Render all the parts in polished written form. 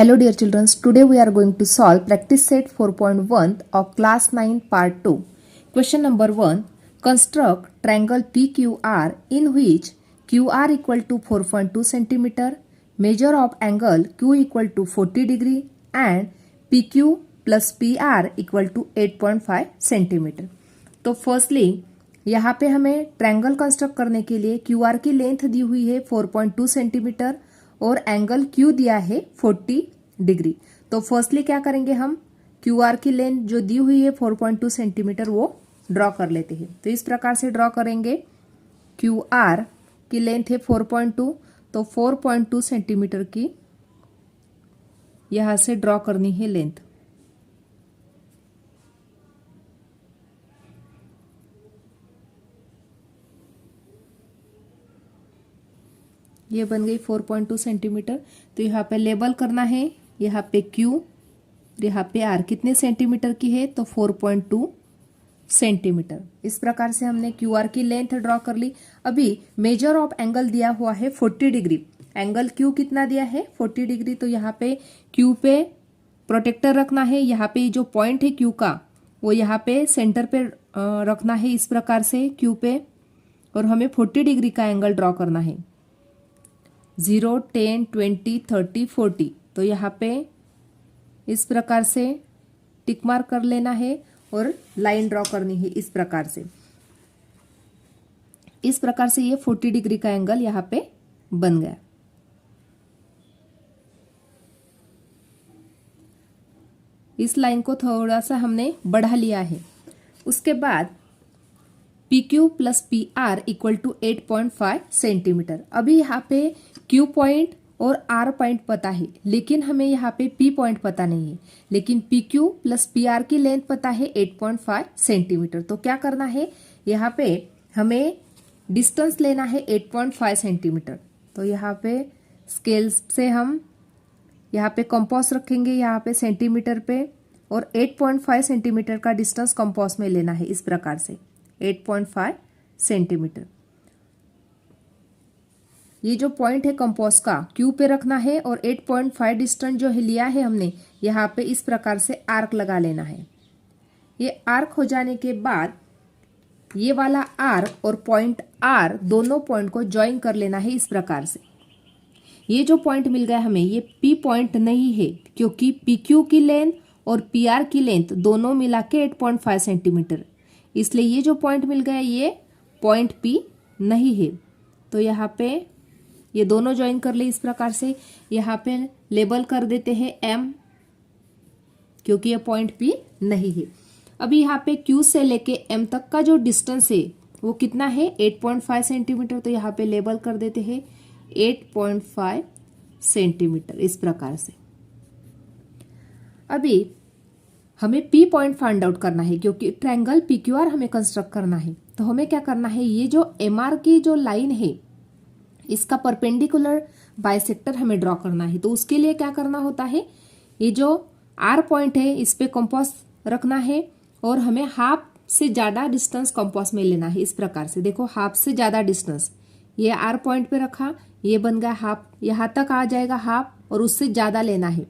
Hello dear children, today we are going to solve practice set 4.1 of class 9 part 2. Question number 1. Construct triangle PQR in which QR equal to 4.2 cm, measure of angle Q equal to 40 degree and PQ plus PR equal to 8.5 cm. तो firstly यहाँ पे हमें triangle construct करने के लिए QR की length दी हुई है 4.2 सेंटीमीटर और एंगल Q दिया है 40 डिग्री। तो फर्स्टली क्या करेंगे, हम QR की लेंथ जो दी हुई है 4.2 सेंटीमीटर वो ड्रॉ कर लेते हैं। तो इस प्रकार से ड्रॉ करेंगे। QR की लेंथ है 4.2, तो 4.2 सेंटीमीटर की यहां से ड्रॉ करनी है लेंथ। ये बन गई 4.2 सेंटीमीटर। तो यहाँ पे लेबल करना है, यहाँ पे Q, यहाँ पे R कितने सेंटीमीटर की है, तो 4.2 सेंटीमीटर। इस प्रकार से हमने QR की लेंथ ड्रॉ कर ली। अभी मेजर ऑफ एंगल दिया हुआ है 40 डिग्री। एंगल Q कितना दिया है, 40 डिग्री। तो यहाँ पे Q पे प्रोटेक्टर रखना है। यहाँ पे जो पॉइंट है Q का वो यहाँ पे सेंटर पे रखना है, इस प्रकार से Q पे, और हमें 40 डिग्री का एंगल ड्रॉ करना है। 0, 10, 20, 30, 40। तो यहाँ पे इस प्रकार से टिक मार्क कर लेना है और लाइन ड्रॉ करनी है इस प्रकार से। इस प्रकार से ये 40 डिग्री का एंगल यहाँ पे बन गया। इस लाइन को थोड़ा सा हमने बढ़ा लिया है। उसके बाद PQ plus PR equal to 8.5 centimetre. अभी यहाँ पे Q पॉइंट और R पॉइंट पता है, लेकिन हमें यहाँ पे P पॉइंट पता नहीं है। लेकिन PQ प्लस PR की लेंथ पता है 8.5 सेंटीमीटर। तो क्या करना है, यहाँ पे हमें डिस्टेंस लेना है 8.5 सेंटीमीटर। तो यहाँ पे स्केल से हम यहाँ पे कंपास रखेंगे, यहाँ पे सेंटीमीटर पे, और 8.5 सेंटीमीटर का डिस्टेंस कंपास में लेना है इस प्रकार से 8.5 सेंटीमीटर। ये जो पॉइंट है कंपास का Q पे रखना है और 8.5 डिस्टेंस जो है लिया है हमने, यहाँ पे इस प्रकार से आर्क लगा लेना है। ये आर्क हो जाने के बाद ये वाला R और पॉइंट R दोनों पॉइंट को ज्वाइन कर लेना है इस प्रकार से। ये जो पॉइंट मिल गया हमें, ये P पॉइंट नहीं है, क्योंकि PQ की लेंथ और PR की लेंथ दोनों मिला के 8.5 सेंटीमीटर, इसलिए ये जो पॉइंट मिल गया ये पॉइंट P नहीं है। तो यहाँ पे ये दोनों ज्वाइन कर ले इस प्रकार से। यहाँ पे लेबल कर देते हैं M, क्योंकि ये पॉइंट P नहीं है। अभी यहाँ पे Q से लेके M तक का जो डिस्टेंस है वो कितना है, 8.5 सेंटीमीटर। तो यहाँ पे लेबल कर देते हैं 8.5 सेंटीमीटर इस प्रकार से। अभी हमें P पॉइंट फाइंड आउट करना है, क्योंकि ट्रायंगल PQR हमें कंस्ट्रक्ट करना है। तो हमें क्या करना है, ये जो MR की जो लाइन है इसका परपेंडिकुलर बाइसेक्टर हमें ड्रॉ करना है। तो उसके लिए क्या करना होता है, ये जो R पॉइंट है इस पे कंपास रखना है और हमें हाफ से ज्यादा डिस्टेंस कंपास में लेना है इस प्रकार से। देखो, हाफ से ज्यादा डिस्टेंस, ये R पॉइंट पे रखा, ये बन गया हाफ, यहां तक आ जाएगा हाफ, और उससे ज्यादा लेना है,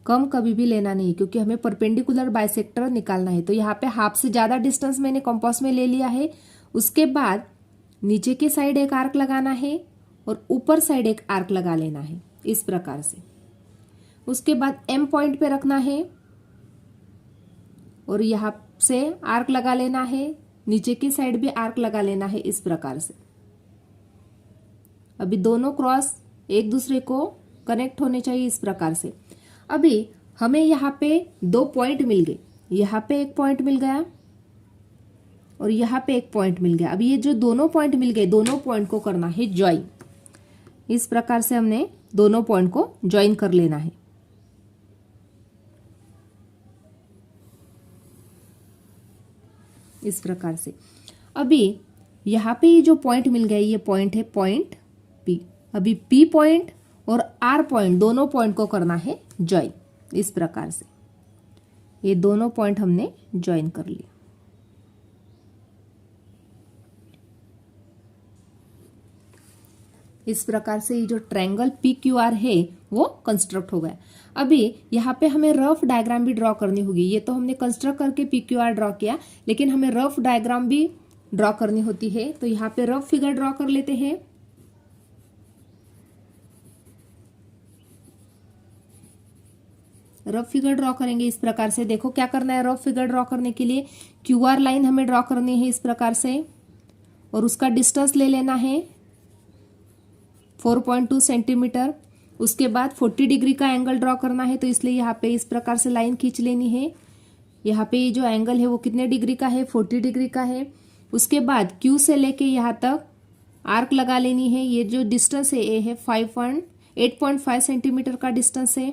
कम कभी भी लेना नहीं, क्योंकि हमें परपेंडिकुलर बाइसेक्टर निकालना है। तो यहाँ पे हाफ से ज्यादा डिस्टेंस मैंने कंपास में ले लिया है। उसके बाद नीचे के साइड एक आर्क लगाना है और ऊपर साइड एक आर्क लगा लेना है इस प्रकार से। उसके बाद M पॉइंट पे रखना है और यहाँ से आर्क लगा लेना है, नीचे की साइड भी आर्क लगा लेना है इस प्रकार से। अभी दोनों क्रॉस एक दूसरे को कनेक्ट होने चाहिए इस प्रकार से। अभी हमें यहाँ पे 2 पॉइंट मिल गए, यहाँ पे एक पॉइंट मिल गया और यहाँ पे एक पॉइंट मिल गया। अभी ये जो दोनों पॉइंट मिल गए, दोनों पॉइंट को करना है ज्वाइन। इस प्रकार से हमने दोनों पॉइंट को ज्वाइन कर लेना है। इस प्रकार से अभी यहाँ पे ये जो पॉइंट मिल गया, ये पॉइंट है पॉइंट P। अभी P पॉइंट और R पॉइंट दोनों पॉइंट को करना है ज्वाइन इस प्रकार से। ये दोनों पॉइंट हमने ज्वाइन कर लिया। इस प्रकार से ये जो ट्रायंगल PQR है वो कंस्ट्रक्ट हो गया। अभी यहाँ पे हमें रफ डायग्राम भी ड्रॉ करनी होगी। ये तो हमने कंस्ट्रक्ट करके PQR ड्रॉ किया, लेकिन हमें रफ डायग्राम भी ड्रॉ करनी होती है। तो यहाँ पे रफ फिगर ड्रॉ कर लेते हैं। रफ फिगर ड्रॉ करेंगे इस प्रकार से। देखो क्या करना है, रफ फिगर ड्रॉ करने के लिए QR लाइन हमें ड्रॉ करनी है इस प्रकार से, और उसका डिस्टेंस ले लेना है 4.2 सेंटीमीटर। उसके बाद 40 डिग्री का एंगल ड्रॉ करना है, तो इसलिए यहाँ पे इस प्रकार से लाइन खींच लेनी है। यहाँ पे ये जो एंगल है वो कितने डिग्री का है, 40 डिग्री का है। उसके बाद Q से लेके यहाँ तक आर्क लगा लेनी है। ये जो डिस्टेंस है ये है 8.5 सेंटीमीटर का डिस्टेंस है।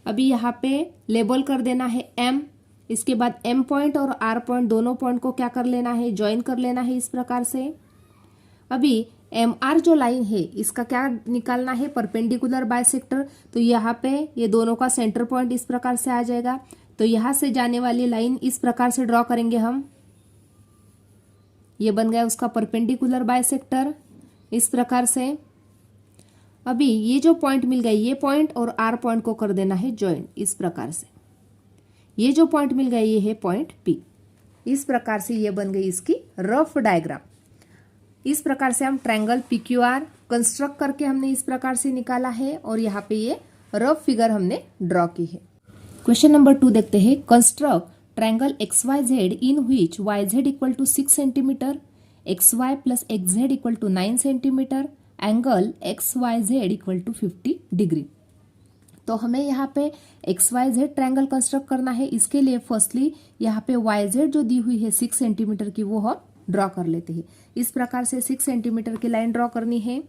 अभी यहाँ पे लेबल कर देना है M। इसके बाद M पॉइंट और R पॉइंट दोनों पॉइंट को क्या कर लेना है, ज्वाइन कर लेना है इस प्रकार से। अभी MR जो लाइन है इसका क्या निकालना है, परपेंडिकुलर बाइसेक्टर। तो यहाँ पे ये दोनों का सेंटर पॉइंट इस प्रकार से आ जाएगा। तो यहाँ से जाने वाली लाइन इस प्रकार से ड्रॉ करेंगे हम। ये बन गया उसका परपेंडिकुलर बाइसेक्टर इस प्रकार से। अभी ये जो पॉइंट मिल गया, ये पॉइंट और R पॉइंट को कर देना है ज्वाइन इस प्रकार से। ये जो पॉइंट मिल गया ये है पॉइंट P। इस प्रकार से ये बन गई इसकी रफ डायग्राम। इस प्रकार से हम ट्रायंगल PQR कंस्ट्रक्ट करके हमने इस प्रकार से निकाला है, और यहाँ पे ये रफ फिगर हमने ड्रॉ की है। क्वेश्चन नंबर 2 देखते हैं। Construct triangle XYZ in which YZ equal to 6 centimetre, XY plus XZ equal to 9 centimetre, angle XYZ equal to 50 degree. तो हमें यहाँ पे XYZ ट्रायंगल कंस्ट्रक्ट करना है। इसके लिए फर्स्टली यहाँ पे YZ जो दी हुई है 6 सेंटीमीटर की, वो हम ड्रॉ कर लेते हैं। इस प्रकार से 6 सेंटीमीटर की लाइन ड्रॉ करनी है।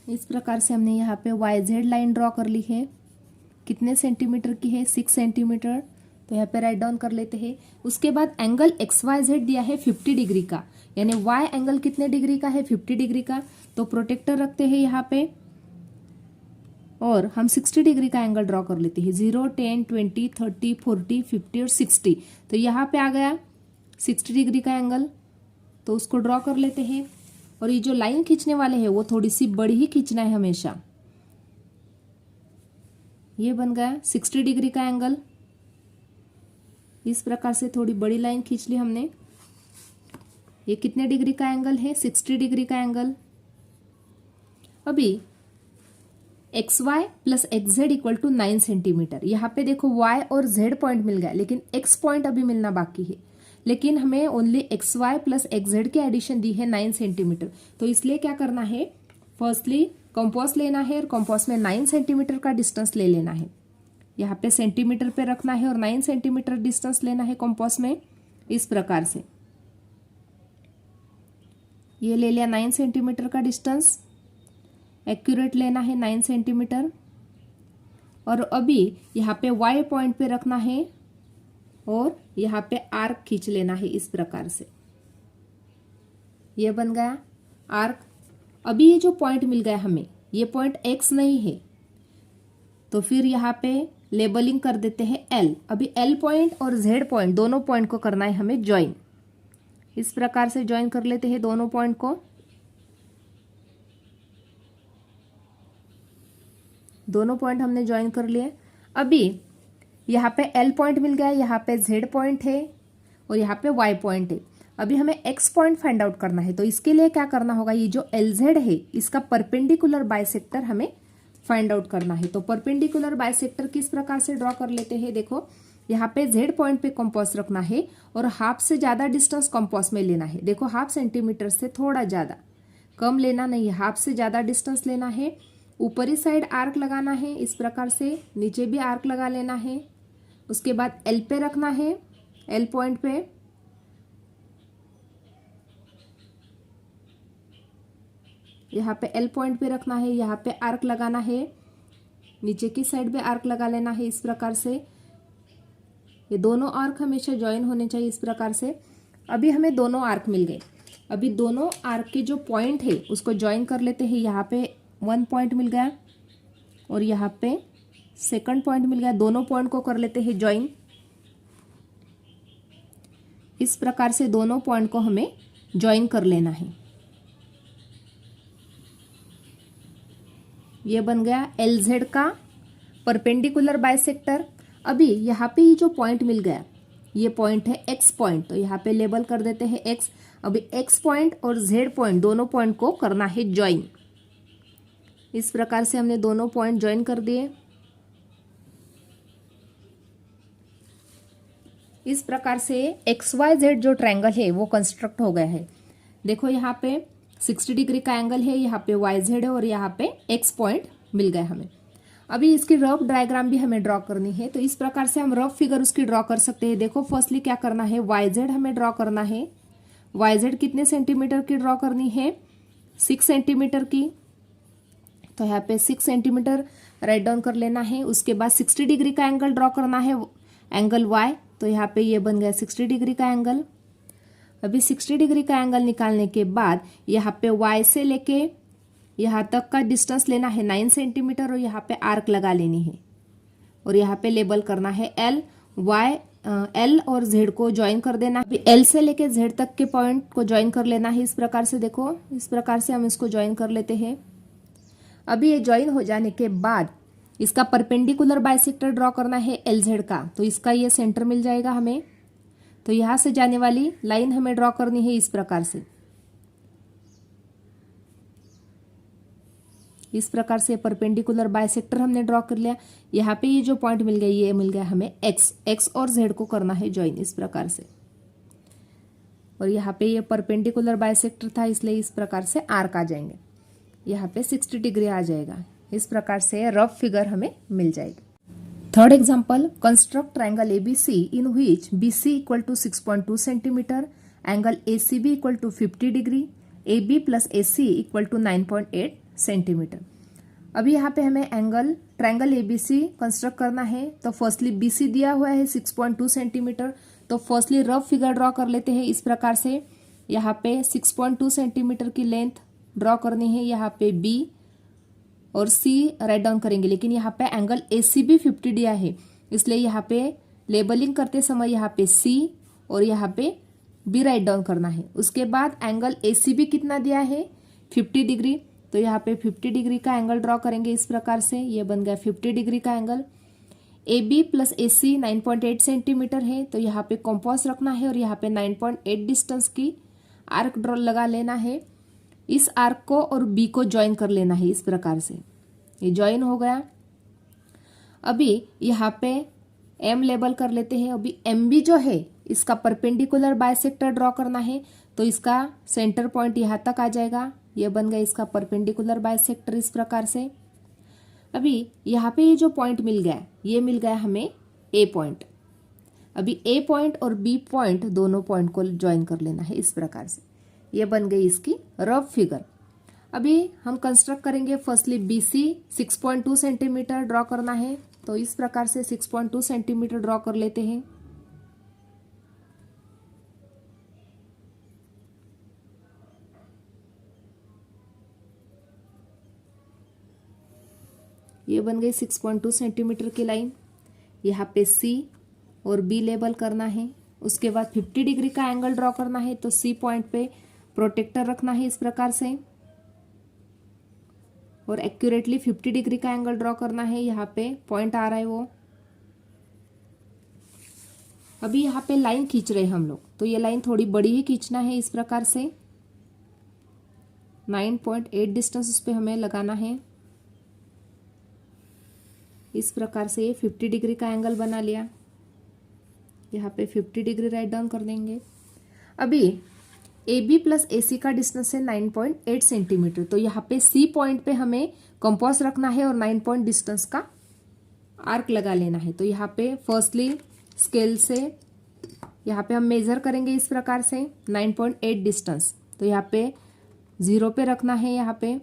इस प्रकार से हमने यहाँ पे YZ लाइन ड्रॉ कर ली है। कितने सेंटीमीटर की है, 6 सेंटीमीटर। तो यहाँ पे राइट डाउन कर लेते हैं। उसके बाद एंगल XYZ दिया है 50 डिग्री का, यानी Y एंगल कितने डिग्री का है, 50 डिग्री का। तो प्रोटेक्टर रखते हैं यहाँ पे, और हम 60 डिग्री का एंगल ड्रॉ कर लेते हैं। 0, 10, 20, 30, 40, 50 और 60। तो यहाँ पे आ गया 60 डिग्री का एंगल, तो उसको ड्रॉ कर लेते हैं। और ये जो लाइन खींचने वाले हैं वो थोड़ी सी बड़ी ही खींचना है हमेशा। ये बन गया 60 डिग्री का एंगल। इस प्रकार से थोड़ी बड़ी लाइन खींच ली हमने। ये कितने डिग्री का एंगल है, 60 डिग्री का एंगल। अभी XY plus XZ equal to 9 centimetre. यहाँ पे देखो Y और Z पॉइंट मिल गया, लेकिन X पॉइंट अभी मिलना बाकी है। लेकिन हमें ओनली XY प्लस XZ की एडिशन दी है 9 सेंटीमीटर। तो इसलिए क्या करना है, फर्स्टली कंपास लेना है और कंपास में 9 सेंटीमीटर का डिस्टेंस ले लेना है। यहाँ पे सेंटीमीटर पे रखना है और 9 सेंटीमीटर डिस्टेंस लेना है कंपास में इस प्रकार से। ये ले लिया 9 सेंटीमीटर का डिस्टेंस, एक्यूरेट लेना है 9 सेंटीमीटर। और अभी यहाँ पे Y पॉइंट पे रखना है और यहाँ पे आर्क खींच लेना है इस प्रकार से। ये बन गया आर्क। अभी ये जो पॉइंट मिल गया हमें, ये पॉइंट X नहीं है, तो फिर यहाँ पे लेबलिंग कर देते हैं L। अभी L पॉइंट और Z पॉइंट दोनों पॉइंट को करना है हमें ज्वाइन। इस प्रकार से ज्वाइन कर लेते हैं दोनों पॉइंट को। दोनों पॉइंट हमने ज्वाइन कर लिए। अभी यहाँ पे L पॉइंट मिल गया, यहाँ पे Z पॉइंट है और यहाँ पे Y पॉइंट है। अभी हमें X पॉइंट फाइंड आउट करना है, तो इसके लिए क्या करना होगा, ये जो LZ है इसका परपेंडिकुलर बाइसेक्टर हमें फाइंड आउट करना है। तो परपेंडिकुलर बाइसेक्टर किस प्रकार से ड्रॉ कर लेते हैं, देखो यहाँ पे Z पॉइंट पे कंपास रखना है और हाफ से ज्यादा डिस्टेंस कंपास में लेना है। देखो हाफ सेंटीमीटर से थोड़ा ज्यादा, कम लेना नहीं, हाफ से ज्यादा डिस्टेंस लेना है। ऊपरी साइड आर्क लगाना है इस प्रकार से, नीचे भी आर्क लगा लेना है। उसके बाद L पे रखना है, L पॉइंट पे। यहाँ पे L पॉइंट पे रखना है, यहाँ पे आर्क लगाना है, नीचे की साइड पे आर्क लगा लेना है इस प्रकार से। ये दोनों आर्क हमेशा ज्वाइन होने चाहिए इस प्रकार से। अभी हमें दोनों आर्क मिल गए। अभी दोनों आर्क के जो पॉइंट है उसको ज्वाइन कर लेते हैं। यहाँ पे 1 पॉइंट मिल गया और यहाँ पे सेकंड पॉइंट मिल गया। दोनों पॉइंट को कर लेते हैं ज्वाइन। इस प्रकार से दोनों पॉइंट को हमें ज्वाइन कर लेना है। ये बन गया LZ का परपेंडिकुलर बाइसेक्टर। अभी यहाँ पे ये जो पॉइंट मिल गया, ये पॉइंट है X पॉइंट, तो यहाँ पे लेबल कर देते हैं X। अभी X पॉइंट और Z पॉइंट दोनों पॉइंट को करना है ज्वाइन। इस प्रकार से हमने दोनों पॉइंट ज्वाइन कर दिए। इस प्रकार से XYZ जो ट्रायंगल है वो कंस्ट्रक्ट हो गया है। देखो यहाँ पे 60 डिग्री का एंगल है, यहाँ पे YZ है और यहाँ पे X पॉइंट मिल गया हमें। अभी इसकी रफ डायग्राम भी हमें ड्रॉ करनी है, तो इस प्रकार से हम रफ फिगर उसकी ड्रॉ कर सकते हैं। देखो फर्स्टली क्या करना है, YZ हमें ड्रॉ करना है। YZ कितने सेंटीमीटर की ड्रॉ करनी है, 6 सेंटीमीटर की। तो यहाँ पे 6 सेंटीमीटर राइट डाउन कर लेना है। उसके बाद 60 डिग्री का एंगल ड्रॉ करना है, एंगल Y। तो यहाँ पे ये बन गया 60 डिग्री का एंगल। अभी 60 डिग्री का एंगल निकालने के बाद यहाँ पे Y से लेके यहाँ तक का डिस्टेंस लेना है 9 सेंटीमीटर और यहाँ पे आर्क लगा लेनी है और यहाँ पे लेबल करना है L। L और Z को ज्वाइन कर देना है। L से लेके Z तक के पॉइंट को ज्वाइन कर लेना है। इस प्रकार से देखो, इस प्रकार से हम इसको ज्वाइन कर लेते हैं। अभी ये ज्वाइन हो जाने के बाद इसका परपेंडिकुलर बाइसेक्टर ड्रॉ करना है LZ का, तो इसका ये सेंटर मिल जाएगा हमें। तो यहाँ से जाने वाली लाइन हमें ड्रॉ करनी है इस प्रकार से। इस प्रकार से परपेंडिकुलर बाइसेक्टर हमने ड्रॉ कर लिया। यहाँ पे ये जो पॉइंट मिल गया, ये मिल गया हमें X और Z को करना है ज्वाइन इस प्रकार से। और यहाँ पे ये परपेंडिकुलर बाइसेक्टर था, इसलिए इस प्रकार से आर्क आ जाएंगे। यहाँ पे 60 डिग्री आ जाएगा। इस प्रकार से रफ फिगर हमें मिल जाएगी। Third example, construct triangle ABC in which BC equal to 6.2 centimetre, angle ACB equal to 50 degree, AB plus AC equal to 9.8 centimetre. अभी यहाँ पे हमें ट्रायंगल ABC कंस्ट्रक्ट करना है। तो फर्स्टली BC दिया हुआ है 6.2 सेंटीमीटर, तो फर्स्टली रफ फिगर ड्रॉ कर लेते हैं इस प्रकार से। यहाँ पे 6.2 सेंटीमीटर की लेंथ ड्रॉ करनी है, यहाँ पे B और C राइट डाउन करेंगे। लेकिन यहाँ पे एंगल ACB 50 दिया है, इसलिए यहाँ पे लेबलिंग करते समय यहाँ पे C और यहाँ पे B राइट डाउन करना है। उसके बाद एंगल ACB कितना दिया है, 50 डिग्री, तो यहाँ पे 50 डिग्री का एंगल ड्रॉ करेंगे इस प्रकार से। ये बन गया 50 डिग्री का angle. AB plus AC 9.8 centimetre है, तो यहाँ पे कंपास रखना है और यहाँ पे 9.8 डिस्टेंस की आर्क ड्रॉ लगा लेना है। इस आर्क को और B को ज्वाइन कर लेना है इस प्रकार से। ये ज्वाइन हो गया। अभी यहाँ पे M लेबल कर लेते हैं। अभी MB जो है इसका परपेंडिकुलर बाइसेक्टर ड्रॉ करना है, तो इसका सेंटर पॉइंट यहाँ तक आ जाएगा। ये बन गया इसका परपेंडिकुलर बाइसेक्टर इस प्रकार से। अभी यहाँ पे ये जो पॉइंट मिल गया, ये मिल गया हमें A पॉइंट। अभी A पॉइंट और B पॉइंट दोनों पॉइंट को ज्वाइन कर लेना है इस प्रकार से। ये बन गई इसकी रफ फिगर। अभी हम कंस्ट्रक्ट करेंगे। फर्स्टली BC 6.2 सेंटीमीटर ड्रॉ करना है, तो इस प्रकार से 6.2 सेंटीमीटर ड्रॉ कर लेते हैं। ये बन गई 6.2 सेंटीमीटर की लाइन। यहाँ पे C और B लेबल करना है। उसके बाद 50 डिग्री का एंगल ड्रॉ करना है, तो C पॉइंट पे प्रोटेक्टर रखना है इस प्रकार से और एक्यूरेटली 50 डिग्री का एंगल ड्रॉ करना है। यहाँ पे पॉइंट आ रहा है वो। अभी यहाँ पे लाइन खींच रहे हैं हम लोग, तो ये लाइन थोड़ी बड़ी ही खींचना है इस प्रकार से। 9.8 डिस्टेंस उस पर हमें लगाना है इस प्रकार से। 50 डिग्री का एंगल बना लिया। यहाँ पे 50 डिग्री राइट डाउन कर देंगे। अभी AB प्लस AC का डिस्टेंस है 9.8 सेंटीमीटर, तो यहाँ पे C पॉइंट पे हमें कंपास रखना है और 9 पॉइंट डिस्टेंस का आर्क लगा लेना है। तो यहाँ पे फर्स्टली स्केल से यहाँ पे हम मेजर करेंगे इस प्रकार से 9.8 डिस्टेंस, तो यहाँ पे 0 पे रखना है यहाँ पे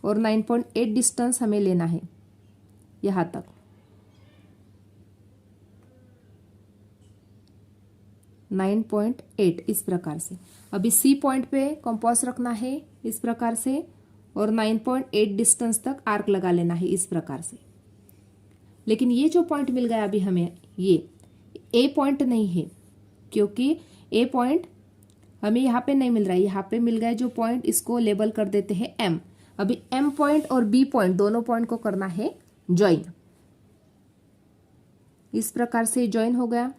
और 9.8 डिस्टेंस हमें लेना है यहाँ तक। 9.8 इस प्रकार से। अभी C पॉइंट पे कंपास रखना है इस प्रकार से और 9.8 डिस्टेंस तक आर्क लगा लेना है इस प्रकार से। लेकिन ये जो पॉइंट मिल गया अभी हमें, ये ए पॉइंट नहीं है, क्योंकि ए पॉइंट हमें यहाँ पे नहीं मिल रहा है। यहाँ पे मिल गया जो पॉइंट, इसको लेबल कर देते हैं एम। अभी एम पॉइंट और बी पॉइंट दोनों पॉइंट को करना है ज्वाइन। इस प्रकार से ज्वाइन हो गया।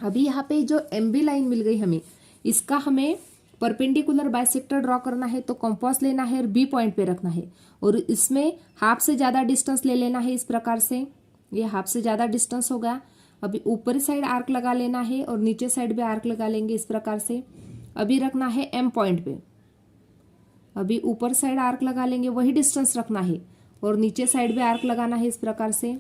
अभी यहाँ पे जो एम बी लाइन मिल गई हमें, इसका हमें परपेंडिकुलर बाइसेक्टर ड्रॉ करना है, तो कंपास लेना है और बी पॉइंट पे रखना है और इसमें हाफ से ज्यादा डिस्टेंस ले लेना है इस प्रकार से। ये हाफ से ज्यादा डिस्टेंस हो गया। अभी ऊपरी साइड आर्क लगा लेना है और नीचे साइड भी आर्क लगा लेंगे इस प्रकार से। अभी रखना है एम पॉइंट पे। अभी ऊपर साइड आर्क लगा लेंगे, वही डिस्टेंस रखना है और नीचे साइड भी आर्क लगाना है इस प्रकार से।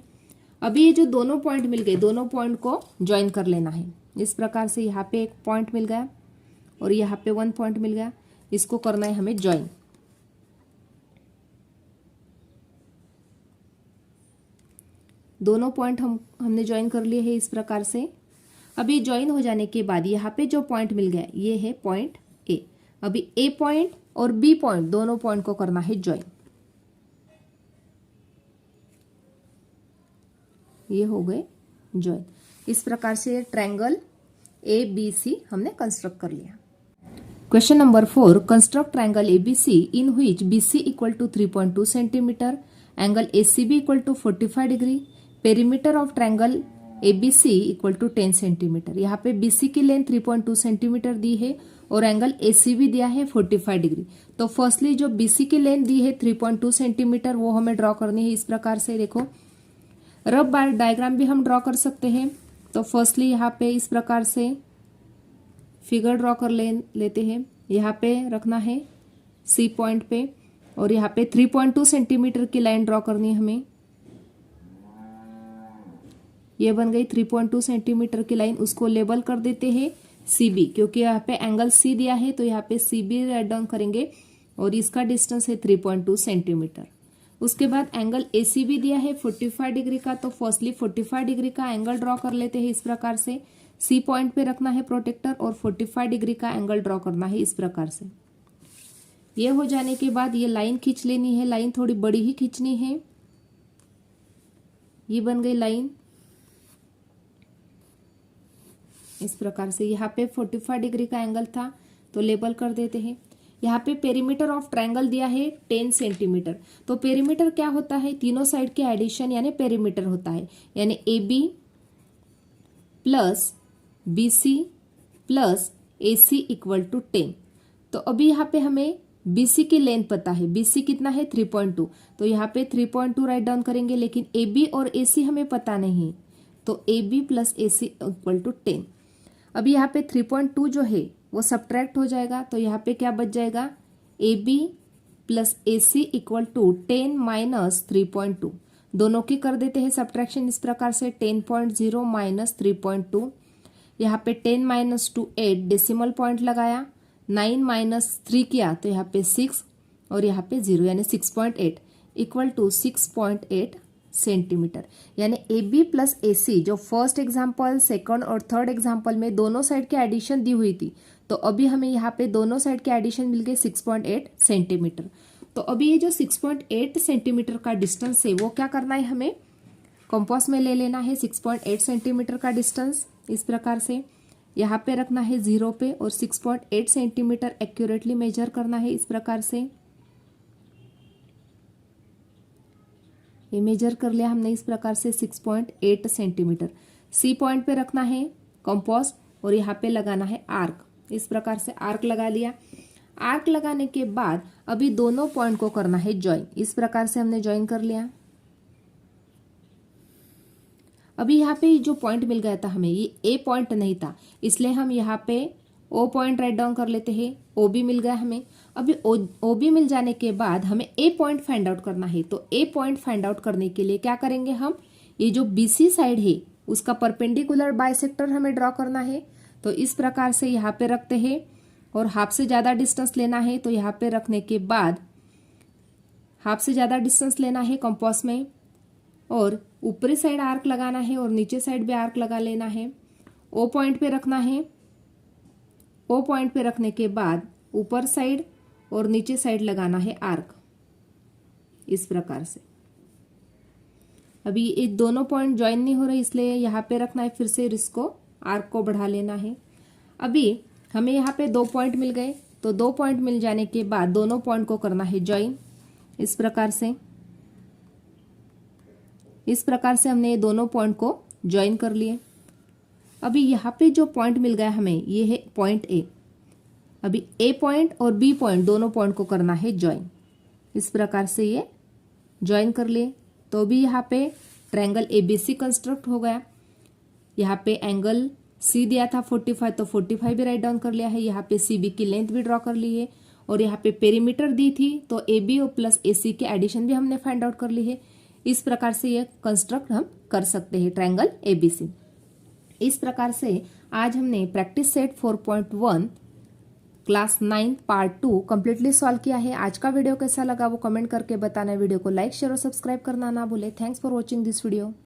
अभी ये जो दोनों पॉइंट मिल गए, दोनों पॉइंट को ज्वाइन कर लेना है इस प्रकार से। यहाँ पे एक पॉइंट मिल गया और यहाँ पे 1 पॉइंट मिल गया, इसको करना है हमें ज्वाइन। दोनों पॉइंट हमने ज्वाइन कर लिए हैं इस प्रकार से। अभी ज्वाइन हो जाने के बाद यहाँ पे जो पॉइंट मिल गया, ये है पॉइंट ए। अभी ए पॉइंट और बी पॉइंट दोनों पॉइंट को करना है ज्वाइन। ये हो गए ज्वाइन। इस प्रकार से ट्रायंगल ए बी सी हमने कंस्ट्रक्ट कर लिया। Question number 4, construct triangle ABC in which BC equal to 3.2 centimetre, angle ACB equal to 45 degree, perimeter of triangle ABC equal to 10 centimetre. यहाँ पे बीसी की लेंथ 3.2 सेंटीमीटर दी है और angle ACB दिया है 45 डिग्री। तो फर्स्टली जो बीसी की लेंथ दी है 3.2 सेंटीमीटर, वो हमें ड्रॉ करनी है इस प्रकार से। देखो, रफ डायग्राम भी हम ड्रॉ कर सकते हैं। तो फर्स्टली यहाँ पे इस प्रकार से फिगर ड्रॉ कर लेते हैं। यहाँ पे रखना है सी पॉइंट पे और यहाँ पे 3.2 सेंटीमीटर की लाइन ड्रॉ करनी है हमें। ये बन गई 3.2 सेंटीमीटर की लाइन, उसको लेबल कर देते हैं सीबी, क्योंकि यहाँ पे एंगल सी दिया है तो यहाँ पे सीबी राइट डाउन करेंगे और इसका डिस्टेंस है 3.2 सेंटीमीटर। उसके बाद एंगल एसीबी दिया है 45 डिग्री का, तो फर्स्टली 45 डिग्री का एंगल ड्रॉ कर लेते हैं इस प्रकार से। सी पॉइंट पे रखना है प्रोटेक्टर और 45 डिग्री का एंगल ड्रॉ करना है इस प्रकार से। ये हो जाने के बाद ये लाइन खींच लेनी है, लाइन थोड़ी बड़ी ही खींचनी है। ये बन गई लाइन इस प्रकार से। यहाँ पे 45 डिग्री का एंगल था तो लेबल कर देते हैं। यहाँ पे पेरीमीटर ऑफ ट्रायंगल दिया है 10 सेंटीमीटर। तो पेरीमीटर क्या होता है? तीनों साइड के एडिशन यानी पेरीमीटर होता है, यानी A B plus B C plus A C equal to 10। तो अभी यहाँ पे हमें BC की लेंथ पता है, BC कितना है 3.2, तो यहाँ पे 3.2 राइट डाउन करेंगे, लेकिन AB और AC हमें पता नहीं, तो AB plus AC equal to 10। अभी यहाँ पे 3.2 जो है वो सब्ट्रैक्ट हो जाएगा, तो यहाँ पे क्या बच जाएगा? AB plus AC equal to 10 minus 3.2। दोनों की कर देते हैं सब्ट्रैक्शन इस प्रकार से, 10.0 माइनस 3.2। यहाँ पे 10 माइनस 2 8, डेसिमल पॉइंट लगाया, 9 माइनस 3 किया तो यहाँ पे 6 और यहाँ पे 0 यानी 6.8 इक्वल टू 6.8 सेंटीमीटर। यानी ए बी प्लस ए सी जो फर्स्ट एग्जाम्पल, सेकंड और थर्ड एग्जाम्पल में दोनों साइड की एडिशन दी हुई थी, तो अभी हमें यहाँ पे दोनों साइड की एडिशन मिल गई 6.8 सेंटीमीटर। तो अभी ये जो 6.8 सेंटीमीटर का डिस्टेंस है वो क्या करना है, हमें कंपास में ले लेना है 6.8 सेंटीमीटर का डिस्टेंस इस प्रकार से। यहाँ पे रखना है 0 पे और 6.8 सेंटीमीटर एक्यूरेटली मेजर करना है इस प्रकार से। ये मेजर कर लिया हमने इस प्रकार से 6.8 सेंटीमीटर। सी पॉइंट पे रखना है कंपास और यहाँ पे लगाना है आर्क। इस प्रकार से आर्क लगा लिया। आर्क लगाने के बाद अभी दोनों पॉइंट को करना है ज्वाइन। इस प्रकार से हमने ज्वाइन कर लिया। अभी यहाँ पे जो पॉइंट मिल गया था हमें, ये ए पॉइंट नहीं था, इसलिए हम यहाँ पे ओ पॉइंट राइट डाउन कर लेते हैं। ओ बी मिल गया हमें। अभी ओ बी मिल जाने के बाद हमें ए पॉइंट फाइंड आउट करना है। तो ए पॉइंट फाइंड आउट करने के लिए क्या करेंगे हम, ये जो बीसी साइड है उसका परपेंडिकुलर बाइसेक्टर हमें ड्रॉ करना है। तो इस प्रकार से यहाँ पे रखते हैं और हाफ से ज्यादा डिस्टेंस लेना है। तो यहाँ पे रखने के बाद हाफ से ज्यादा डिस्टेंस लेना है कंपास में और ऊपरी साइड आर्क लगाना है और नीचे साइड भी आर्क लगा लेना है। ओ पॉइंट पे रखना है। ओ पॉइंट पे रखने के बाद ऊपर साइड और नीचे साइड लगाना है आर्क, इस प्रकार से। अभी ये दोनों पॉइंट ज्वाइन नहीं हो रहे, इसलिए यहाँ पे रखना है, फिर से इसको आर्क को बढ़ा लेना है। अभी हमें यहाँ पे 2 पॉइंट मिल गए, तो 2 पॉइंट मिल जाने के बाद दोनों पॉइंट को करना है ज्वाइन, इस प्रकार से। इस प्रकार से हमने ये दोनों पॉइंट को ज्वाइन कर लिए। अभी यहाँ पे जो पॉइंट मिल गया हमें, ये है पॉइंट ए। अभी ए पॉइंट और बी पॉइंट दोनों पॉइंट को करना है ज्वाइन, इस प्रकार से ये ज्वाइन कर लिए। तो भी यहाँ पे ट्रायंगल एबीसी कंस्ट्रक्ट हो गया। यहाँ पे एंगल सी दिया था 45, तो 45 भी राइट डाउन कर लिया है। यहाँ पे सी बी की लेंथ भी ड्रॉ कर ली है, और यहाँ पे पेरीमीटर दी थी, तो ए बी और प्लस ए सी के एडिशन भी हमने फाइंड आउट कर ली है। इस प्रकार से ये कंस्ट्रक्ट हम कर सकते हैं ट्रायंगल एबीसी। इस प्रकार से आज हमने practice set 4.1 class 9 part 2 completely solve किया है। आज का वीडियो कैसा लगा वो कमेंट करके बताना। वीडियो को लाइक शेयर और सब्सक्राइब करना ना भूले। Thanks for watching this video.